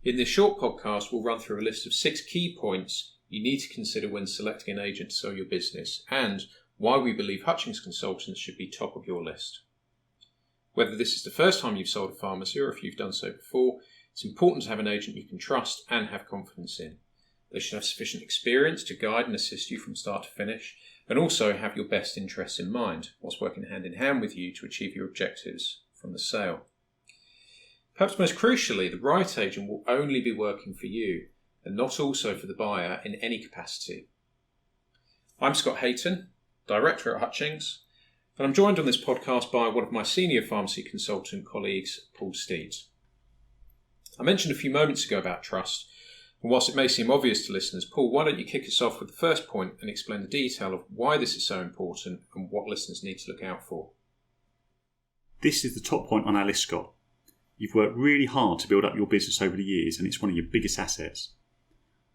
In this short podcast, we'll run through a list of 6 key points you need to consider when selecting an agent to sell your business and why we believe Hutchings consultants should be top of your list. Whether this is the first time you've sold a pharmacy or if you've done so before, it's important to have an agent you can trust and have confidence in. They should have sufficient experience to guide and assist you from start to finish, and also have your best interests in mind, whilst working hand in hand with you to achieve your objectives from the sale. Perhaps most crucially, the right agent will only be working for you, and not also for the buyer in any capacity. I'm Scott Hayton, Director at Hutchings, and I'm joined on this podcast by one of my senior pharmacy consultant colleagues, Paul Steed. I mentioned a few moments ago about trust, and whilst it may seem obvious to listeners, Paul, why don't you kick us off with the first point and explain the detail of why this is so important and what listeners need to look out for? This is the top point on our list, Scott. You've worked really hard to build up your business over the years, and it's one of your biggest assets.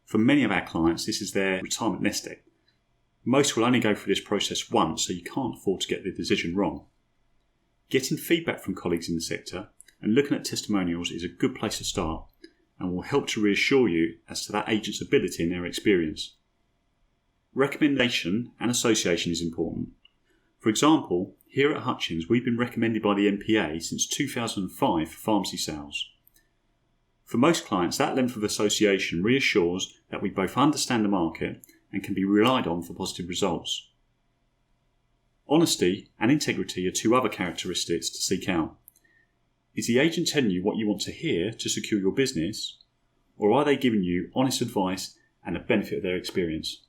For many of our clients, this is their retirement nest egg. Most will only go through this process once, so you can't afford to get the decision wrong. Getting feedback from colleagues in the sector and looking at testimonials is a good place to start and will help to reassure you as to that agent's ability and their experience. Recommendation and association is important. For example, here at Hutchings, we've been recommended by the NPA since 2005 for pharmacy sales. For most clients, that length of association reassures that we both understand the market and can be relied on for positive results. Honesty and integrity are 2 other characteristics to seek out. Is the agent telling you what you want to hear to secure your business, or are they giving you honest advice and the benefit of their experience?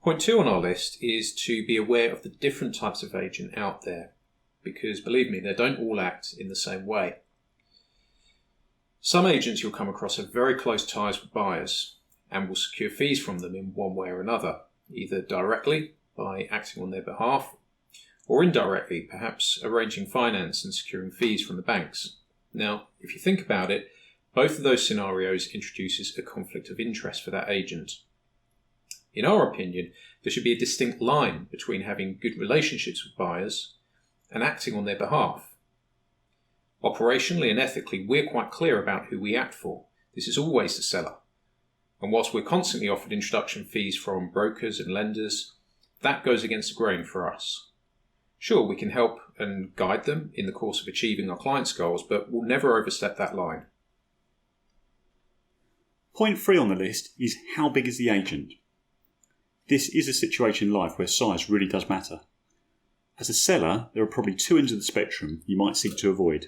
Point 2 on our list is to be aware of the different types of agent out there, because believe me, they don't all act in the same way. Some agents you'll come across have very close ties with buyers and will secure fees from them in one way or another, either directly by acting on their behalf, or indirectly, perhaps arranging finance and securing fees from the banks. Now, if you think about it, both of those scenarios introduces a conflict of interest for that agent. In our opinion, there should be a distinct line between having good relationships with buyers and acting on their behalf. Operationally and ethically, we're quite clear about who we act for. This is always the seller. And whilst we're constantly offered introduction fees from brokers and lenders, that goes against the grain for us. Sure, we can help and guide them in the course of achieving our clients' goals, but we'll never overstep that line. Point 3 on the list is how big is the agent? This is a situation in life where size really does matter. As a seller, there are probably 2 ends of the spectrum you might seek to avoid.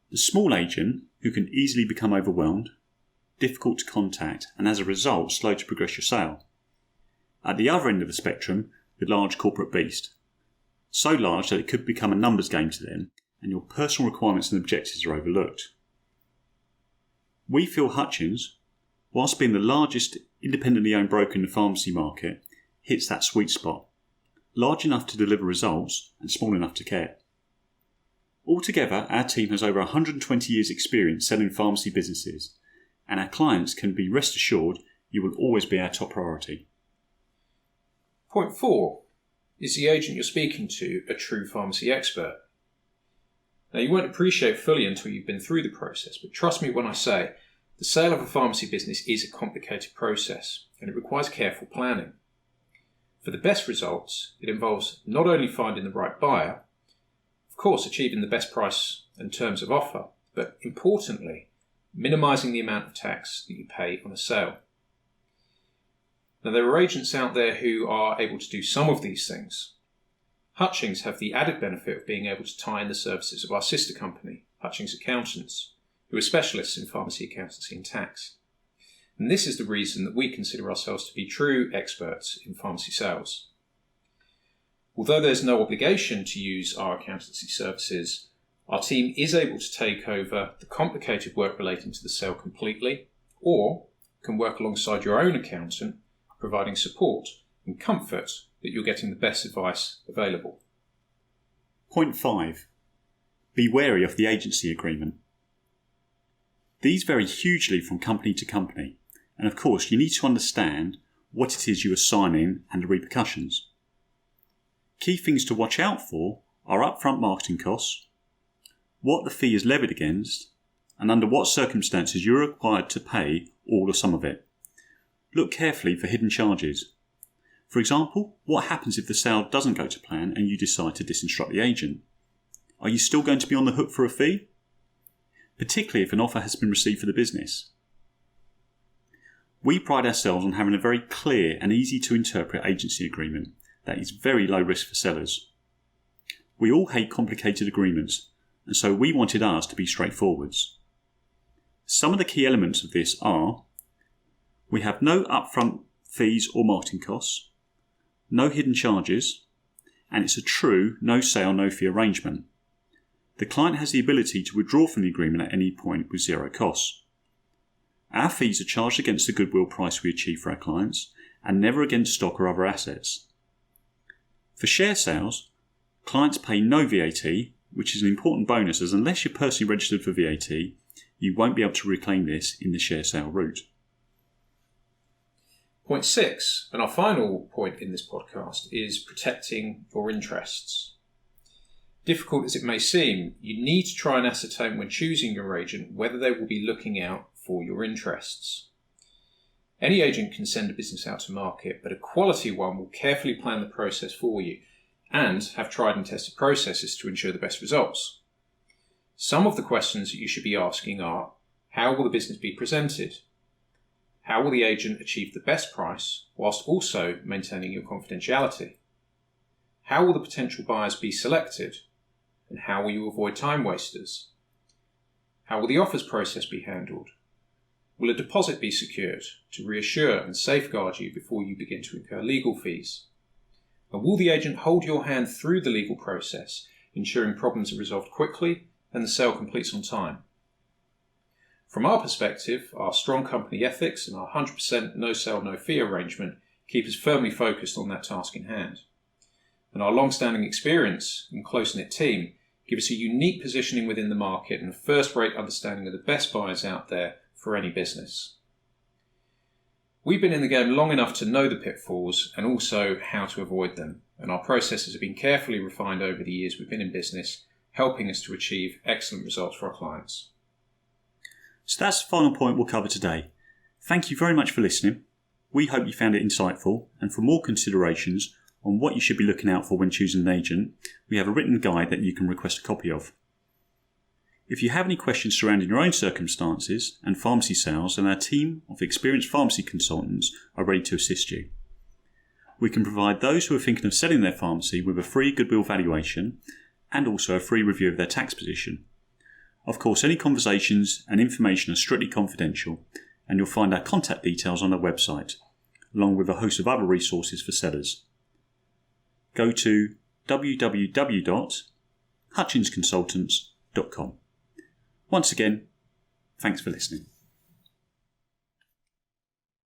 The small agent, who can easily become overwhelmed, difficult to contact, and as a result, slow to progress your sale. At the other end of the spectrum, the large corporate beast. So large that it could become a numbers game to them, and your personal requirements and objectives are overlooked. We feel Hutchings, whilst being the largest independently owned broker in the pharmacy market, hits that sweet spot, large enough to deliver results and small enough to care. Altogether, our team has over 120 years' experience selling pharmacy businesses, and our clients can be rest assured you will always be our top priority. Point 4. Is the agent you're speaking to a true pharmacy expert? Now, you won't appreciate fully until you've been through the process, but trust me when I say the sale of a pharmacy business is a complicated process and it requires careful planning. For the best results, it involves not only finding the right buyer, of course achieving the best price and terms of offer, but importantly, minimising the amount of tax that you pay on a sale. Now, there are agents out there who are able to do some of these things. Hutchings have the added benefit of being able to tie in the services of our sister company, Hutchings Accountants, who are specialists in pharmacy accountancy and tax. And this is the reason that we consider ourselves to be true experts in pharmacy sales. Although there's no obligation to use our accountancy services, our team is able to take over the complicated work relating to the sale completely, or can work alongside your own accountant, providing support and comfort that you're getting the best advice available. Point 5. Be wary of the agency agreement. These vary hugely from company to company, and of course you need to understand what it is you are signing and the repercussions. Key things to watch out for are upfront marketing costs, what the fee is levied against, and under what circumstances you are required to pay all or some of it. Look carefully for hidden charges. For example, what happens if the sale doesn't go to plan and you decide to disinstruct the agent? Are you still going to be on the hook for a fee? Particularly if an offer has been received for the business. We pride ourselves on having a very clear and easy to interpret agency agreement that is very low risk for sellers. We all hate complicated agreements, and so we wanted ours to be straightforward. Some of the key elements of this are: we have no upfront fees or marketing costs, no hidden charges, and it's a true no sale, no fee arrangement. The client has the ability to withdraw from the agreement at any point with zero costs. Our fees are charged against the goodwill price we achieve for our clients and never against stock or other assets. For share sales, clients pay no VAT, which is an important bonus as unless you're personally registered for VAT, you won't be able to reclaim this in the share sale route. Point 6, and our final point in this podcast, is protecting your interests. Difficult as it may seem, you need to try and ascertain when choosing your agent whether they will be looking out for your interests. Any agent can send a business out to market, but a quality one will carefully plan the process for you and have tried and tested processes to ensure the best results. Some of the questions that you should be asking are: how will the business be presented? How will the agent achieve the best price whilst also maintaining your confidentiality? How will the potential buyers be selected? And how will you avoid time wasters? How will the offers process be handled? Will a deposit be secured to reassure and safeguard you before you begin to incur legal fees? And will the agent hold your hand through the legal process, ensuring problems are resolved quickly and the sale completes on time? From our perspective, our strong company ethics and our 100% no sale, no fee arrangement keep us firmly focused on that task in hand. And our long-standing experience and close-knit team give us a unique positioning within the market and a first-rate understanding of the best buyers out there for any business. We've been in the game long enough to know the pitfalls and also how to avoid them, and our processes have been carefully refined over the years we've been in business, helping us to achieve excellent results for our clients. So that's the final point we'll cover today. Thank you very much for listening. We hope you found it insightful, and for more considerations on what you should be looking out for when choosing an agent, we have a written guide that you can request a copy of. If you have any questions surrounding your own circumstances and pharmacy sales, then our team of experienced pharmacy consultants are ready to assist you. We can provide those who are thinking of selling their pharmacy with a free goodwill valuation and also a free review of their tax position. Of course, any conversations and information are strictly confidential, and you'll find our contact details on our website, along with a host of other resources for sellers. Go to www.hutchingsconsultants.com. Once again, thanks for listening.